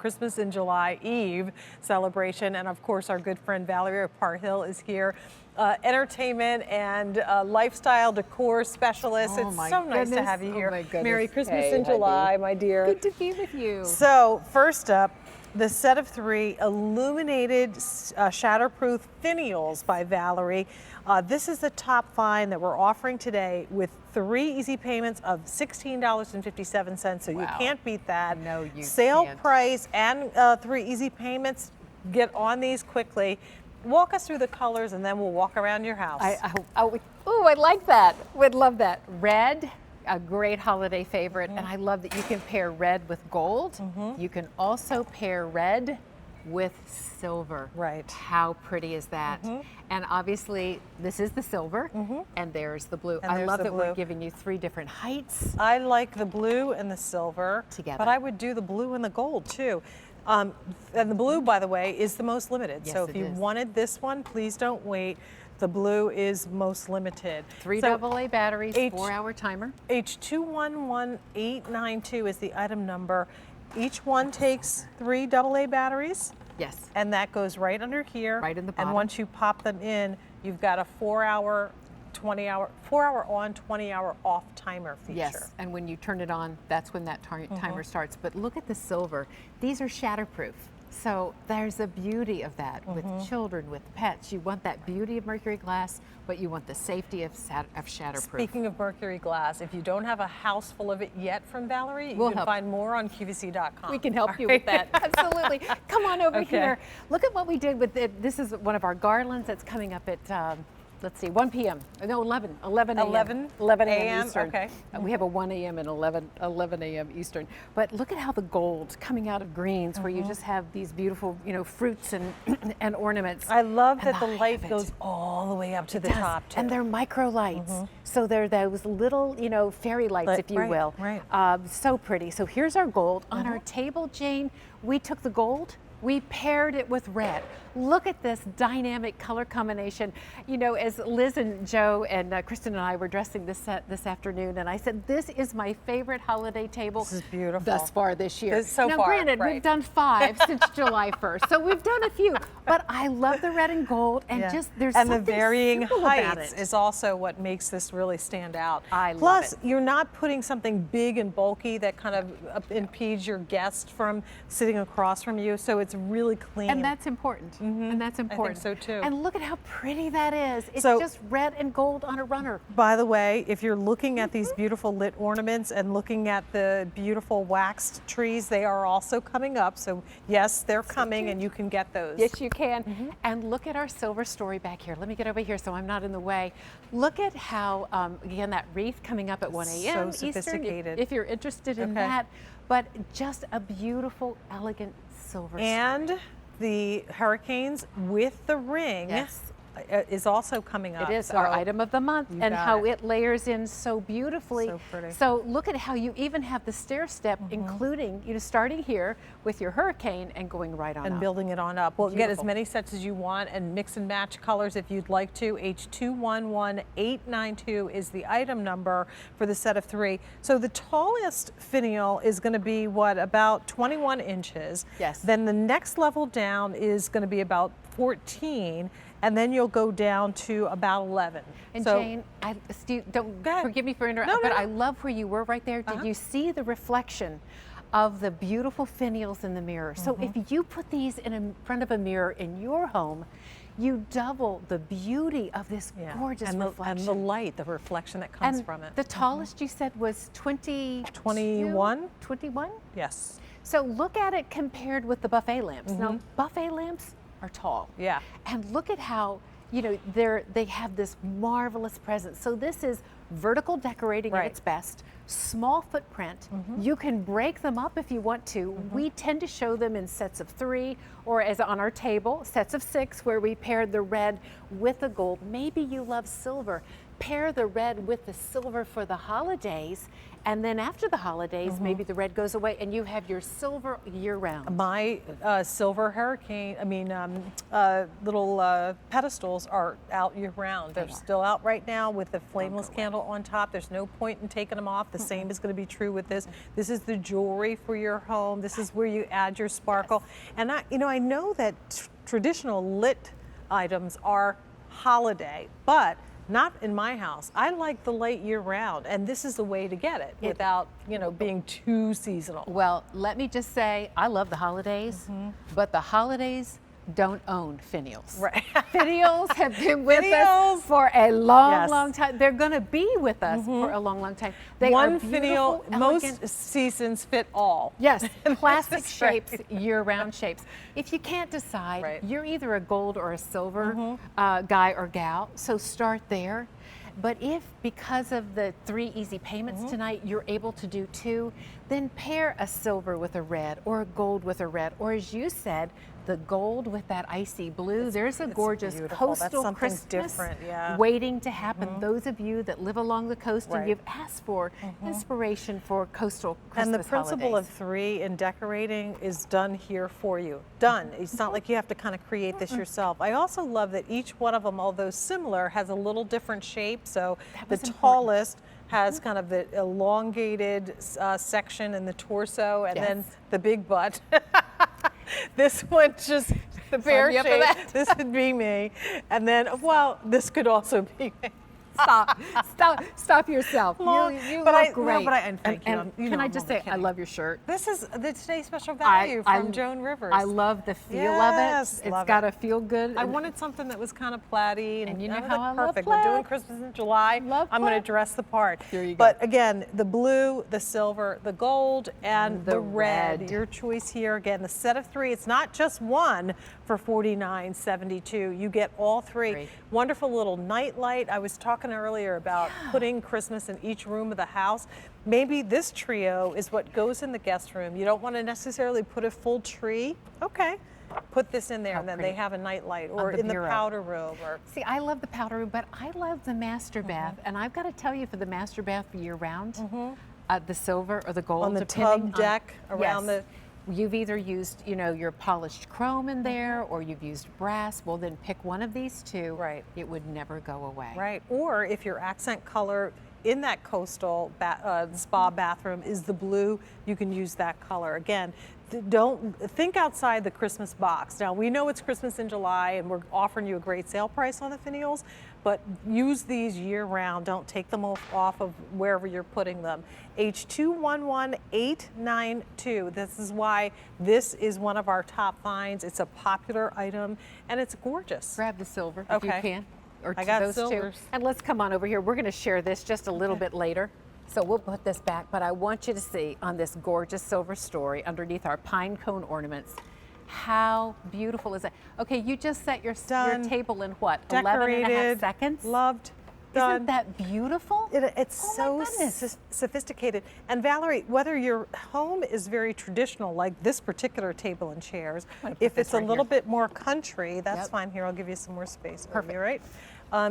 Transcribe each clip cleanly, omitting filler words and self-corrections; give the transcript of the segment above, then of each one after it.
Christmas in July Eve celebration. And of course, our good friend Valerie of Par Hill is here. Entertainment and lifestyle decor specialist. Oh, it's so nice to have you here. Oh my goodness. Merry Christmas Hey, in July, my dear. Good to be with you. So first up, the set of 3 Illuminated Shatterproof Finials by Valerie. This is the top find that we're offering today with 3 easy payments of $16.57. So Wow. you can't beat that. No, you Sale can't. price and 3 easy payments. Get on these quickly. Walk us through the colors and then we'll walk around your house. I like that. Would love that. Red, a great holiday favorite, and I love that you can pair red with gold. You can also pair red with silver. Right. How pretty is that? And obviously, this is the silver, and there's the blue. And I there's love the that we're blue. giving you 3 different heights. I like the blue and the silver Together. but I would do the blue and the gold too. And the blue, by the way, is the most limited. Yes, So if it you is. wanted this one, please don't wait. The blue is most limited. 3 So AA batteries, H- 4-hour timer. H211892 is the item number. Each one takes 3 AA batteries, Yes. and that goes right under here. Right in the And bottom. once you pop them in, you've got a 4-hour on, 20-hour off timer feature. Yes, and when you turn it on, that's when that timer starts. But look at the silver. These are shatterproof. So there's a beauty of that with children, with pets. You want that beauty of mercury glass, but you want the safety of shatterproof. Speaking of mercury glass, if you don't have a house full of it yet from Valerie, you We'll can help. find more on QVC.com. We can help you with that. Absolutely. Come on over Okay. here. Look at what we did with it. This is one of our garlands that's coming up at, let's see, 1 p.m. No, 11 a.m. 11 a.m. Eastern. Okay. We have a 1 a.m. and 11 a.m. Eastern. But look at how the gold coming out of greens, where you just have these beautiful, fruits and and ornaments. I love And that the height light of it. goes all the way up to the Does. top, too. And they're micro lights. So they're those little, fairy lights, if you right, will. right. So pretty. So here's our gold. On our table, Jane, we took the gold, we paired it with red. Look at this dynamic color combination. As Liz and Joe and Kristen and I were dressing this afternoon, and I said, this is my favorite holiday table. This is beautiful. Thus far this year. So now, far, granted, right. we've done 5 since July 1st, so we've done a few. But I love the red and gold, and Yeah. there's and the something varying simple about heights it. is also what makes this really stand out. I love Plus, it. you're not putting something big and bulky that kind of impedes your guest from sitting across from you. So it's really clean. And that's important. And that's important. so, too. And look at how pretty that is. It's So- just red and gold on a runner. By the way, if you're looking at these beautiful lit ornaments and looking at the beautiful waxed trees, they are also coming up. So yes, they're coming and you can get those. Yes, you can. And look at our silver story back here. Let me get over here so I'm not in the way. Look at how, again, that wreath coming up at 1 a.m. So Eastern, sophisticated. if you're interested in Okay. that. But just a beautiful, elegant silver story. And the hurricanes with the ring Yes. is also coming up. It is So our item of the month, you and got how it. it layers in so beautifully. So pretty. So look at how you even have the stair step, including starting here with your hurricane and going right on and up. building it on up. Well, get as Beautiful. many sets as you want and mix and match colors if you'd like to. H211892 is the item number for the set of 3. So the tallest finial is going to be about 21 inches. Yes. Then the next level down is going to be about 14, and then you'll go down to about 11. And so, Jane, Steve, don't Go ahead. forgive me for interrupting, No, but no. I love where you were right there. Did you see the reflection of the beautiful finials in the mirror? So if you put these in front of a mirror in your home, you double the beauty of this yeah. gorgeous and reflection. the light, the reflection that comes And from it. the tallest you said was 21? 21? Yes. So look at it compared with the buffet lamps. Now, buffet lamps are tall. Yeah. And look at how, they have this marvelous presence. So this is vertical decorating at its best, small footprint. You can break them up if you want to. We tend to show them in sets of 3, or as on our table, sets of 6, where we paired the red with the gold. Maybe you love silver. pair the red with the silver for the holidays, and then after the holidays, maybe the red goes away and you have your silver year round. My silver hurricane, little pedestals are out year round. They're still out right now with the flameless candle on top. There's no point in taking them off. The same is going to be true with this. This is the jewelry for your home. This is where you add your sparkle. And I know that traditional lit items are holiday, but not in my house. I like the light year round, and this is the way to get it without, being too seasonal. Well, let me just say, I love the holidays, but the holidays don't own Finials. Right. Finials have been with us for a long time. They're going to be with us for a long time. They One are finial, most seasons fit all. Yes, classic shapes, year-round shapes. If you can't decide, you're either a gold or a silver guy or gal, so start there. But if, because of the 3 easy payments tonight, you're able to do 2, then pair a silver with a red or a gold with a red, or as you said, the gold with that icy blue. There's a gorgeous coastal Christmas waiting to happen. Those of you that live along the coast and you've asked for inspiration for coastal Christmas And the principle holidays. of 3 in decorating is done here for you. Done. It's not like you have to kind of create this yourself. I also love that each one of them, although similar, has a little different shape. So the tallest has kind of the elongated section in the torso, and then the big butt. This one just the pear shape. This would be me, and then this could also be me. Stop yourself. You look great. Thank you. Can I just say, I love your shirt. This is the today's special value from Joan Rivers. I love the feel of it. It's got to feel good. I wanted something that was kind of plaid-y, and you know how I love perfect. plaid. We're doing Christmas in July. I'm going to dress the part. Here you go. But again, the blue, the silver, the gold, and the red. Your choice here. Again, the set of 3. It's not just one for $49.72. You get all 3. Wonderful little night light. I was talking earlier about putting Christmas in each room of the house. Maybe this trio is what goes in the guest room. You don't want to necessarily put a full tree. Okay. Put this in there, and then they have a night light, or in the powder room. Or see, I love the powder room, but I love the master bath, and I've got to tell you, for the master bath year round, the silver or the gold on the tub deck around the. You've either used, your polished chrome in there, or you've used brass. Well, then pick one of these 2. Right. It would never go away. Right. Or if your accent color in that coastal spa bathroom is the blue, you can use that color. Again, don't think outside the Christmas box. Now, we know it's Christmas in July, and we're offering you a great sale price on the Finials, but use these year round. Don't take them off of wherever you're putting them. H211892. This is why this is one of our top finds. It's a popular item, and it's gorgeous. Grab the silver if you can. Or I got those silvers. 2. And let's come on over here. We're going to share this just a little bit later. So we'll put this back, but I want you to see on this gorgeous silver story underneath our pine cone ornaments, how beautiful is that? Okay, you just set your table in what? Decorated, 11.5 seconds? Loved. Done. Isn't that beautiful? It's so sophisticated. And Valerie, whether your home is very traditional, like this particular table and chairs, if it's a little bit more country, that's fine. Here, I'll give you some more space. Perfect. Right?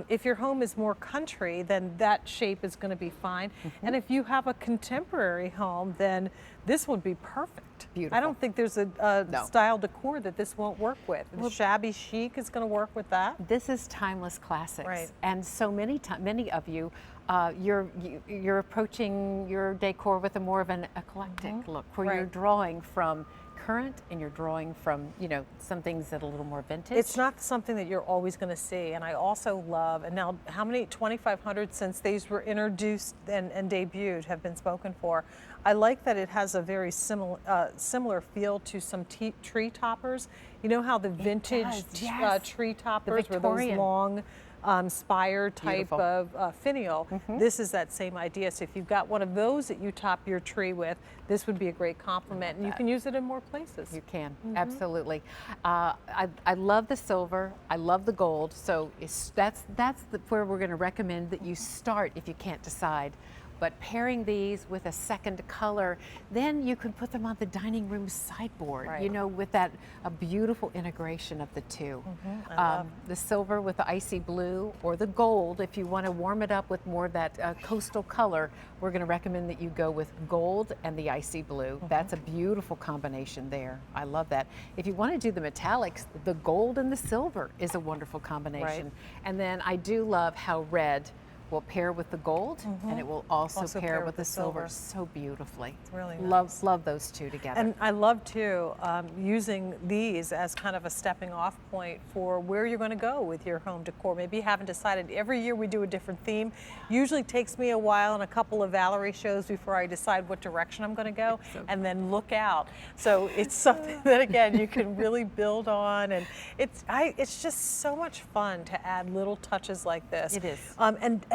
If your home is more country, then that shape is going to be fine. And if you have a contemporary home, then this would be perfect. Beautiful. I don't think there's a style decor that this won't work with. Well, shabby chic is going to work with that. This is timeless classics. Right. And so many of you, you're approaching your decor with a more of an eclectic look, where you're drawing from current and you're drawing from, some things that are a little more vintage. It's not something that you're always going to see. And I also love, and now how many 2,500 since these were introduced and debuted have been spoken for. I like that it has a very similar feel to some tree toppers. You know how the vintage tree toppers were those long spire type of finial. This is that same idea. So if you've got one of those that you top your tree with, this would be a great complement, and you can use it in more places. You can, absolutely. I love the silver. I love the gold. So that's where we're going to recommend that you start if you can't decide. but pairing these with a second color, then you can put them on the dining room sideboard, Right. you know, with that a beautiful integration of the two. I love. The silver with the icy blue, or the gold, if you want to warm it up with more of that coastal color, we're going to recommend that you go with gold and the icy blue. That's a beautiful combination there. I love that. If you want to do the metallics, the gold and the silver is a wonderful combination. And then I do love how red will pair with the gold, and it will also pair with the silver so beautifully. It's really Love those two together. And I love too using these as kind of a stepping off point for where you're going to go with your home decor. Maybe you haven't decided. Every year we do a different theme. Usually takes me a while and a couple of Valerie shows before I decide what direction I'm going to go, and then look out. So it's something that again you can really build on, and it's just so much fun to add little touches like this. It is.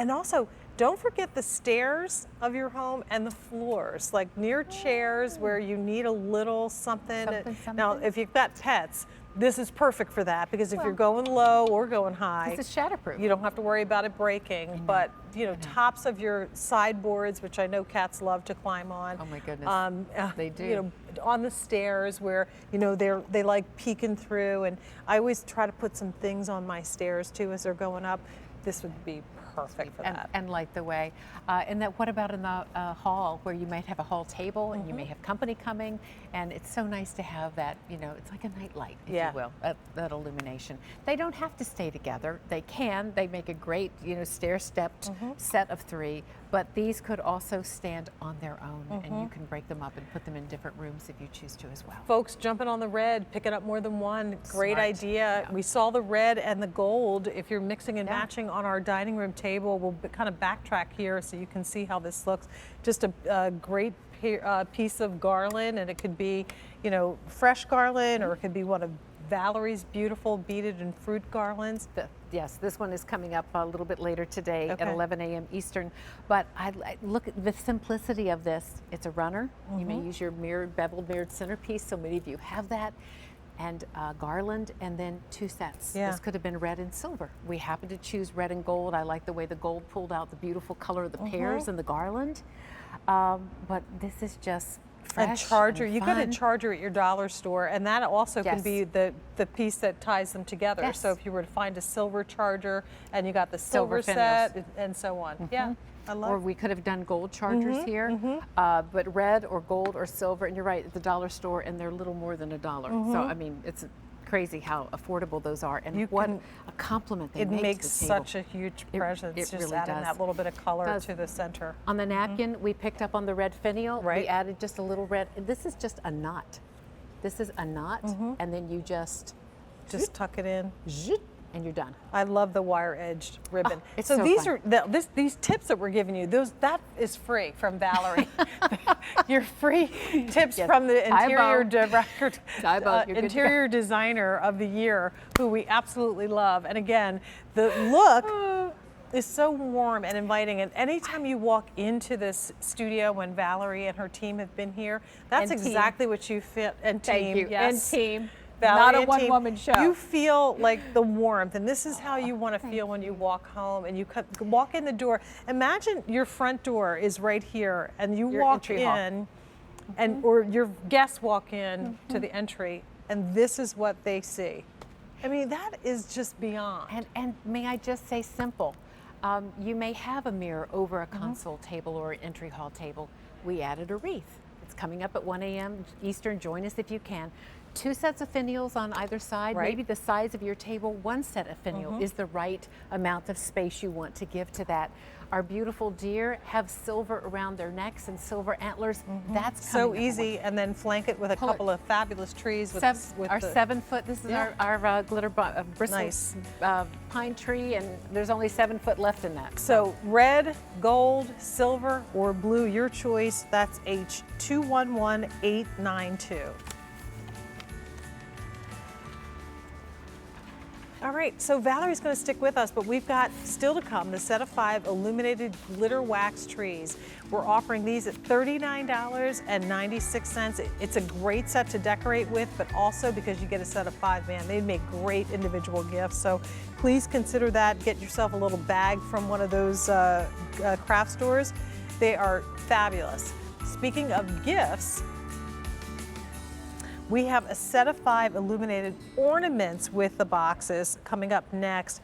And also, don't forget the stairs of your home and the floors, like near chairs where you need a little something. Now, if you've got pets, this is perfect for that, because if you're going low or going high, This is shatterproof. you don't have to worry about it breaking. But you know, tops of your sideboards, which I know cats love to climb on. Oh my goodness, they do. You know, on the stairs where you know they like peeking through, and I always try to put some things on my stairs too as they're going up. This would be perfect for that. And light the way. And that, what about in the hall, where you might have a hall table and you may have company coming, and it's so nice to have that, you know, it's like a night light, if you will, that illumination. They don't have to stay together. They can. They make a great, you know, stair-stepped set of three, but these could also stand on their own, and you can break them up and put them in different rooms if you choose to as well. Folks jumping on the red, picking up more than one, great Smart. idea. Yeah. We saw the red and the gold. If you're mixing and matching on our dining room table, we'll kind of backtrack here so you can see how this looks. Just a great piece of garland, and it could be, you know, fresh garland, or it could be one of Valerie's beautiful beaded and fruit garlands. Yes, this one is coming up a little bit later today at 11 a.m. Eastern. But I look at the simplicity of this. It's a runner. You may use your beveled mirrored centerpiece. So many of you have that. And garland, and then two sets. This could have been red and silver. We happened to choose red and gold. I like the way the gold pulled out the beautiful color of the pears and the garland. But this is just fresh. A charger, and you get a fun. charger at your dollar store, and that also can be the piece that ties them together. Yes. So if you were to find a silver charger and you got the Silver silver set and so on. Yeah, I love. Or we could have done gold chargers here, but red or gold or silver. And you're right, at the dollar store, and they're little more than $1. So I mean, it's crazy how affordable those are, and what a compliment they make. It makes to the table. such a huge presence, it just really adding does. that little bit of color to the center. On the napkin, we picked up on the red finial. Right. We added just a little red. This is just a knot. This is a knot, and then you just tuck it in. zhoop, and you're done. I love the wire-edged ribbon. It's so so these fun. are these tips that we're giving you. That is free from Valerie. Your free tips from the interior director, You're good to interior designer of the year, who we absolutely love. And again, the look is so warm and inviting. And anytime you walk into this studio, when Valerie and her team have been here, that's And team. exactly what you fit. And team, Thank you. yes. And team. Valerie Not a and team, one-woman show. You feel like the warmth, and this is how you want to feel when you walk home and you walk in the door. Imagine your front door is right here, and you walk in, and or your guests walk in to the entry, and this is what they see. I mean, that is just beyond. And may I just say simple. You may have a mirror over a console table or an entry hall table. We added a wreath. It's coming up at 1 a.m. Eastern. Join us if you can. 2 sets of finials on either side, maybe the size of your table. 1 set of finial is the right amount of space you want to give to that. Our beautiful deer have silver around their necks and silver antlers. That's so coming up. easy, and then flank it with a couple of fabulous trees. With Our 7 foot, this is our glitter bristle pine tree, and there's only 7 foot left in that. So red, gold, silver, or blue, your choice. That's H211892. All right, so Valerie's going to stick with us, but we've got still to come the set of 5 illuminated glitter wax trees. We're offering these at $39.96. It's a great set to decorate with, but also because you get a set of 5, man, they'd make great individual gifts. So please consider that. Get yourself a little bag from one of those craft stores. They are fabulous. Speaking of gifts, we have a set of 5 illuminated ornaments with the boxes coming up next.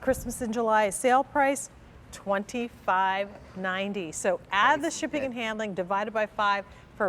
Christmas in July sale price, $25.90. So add the shipping and handling divided by 5,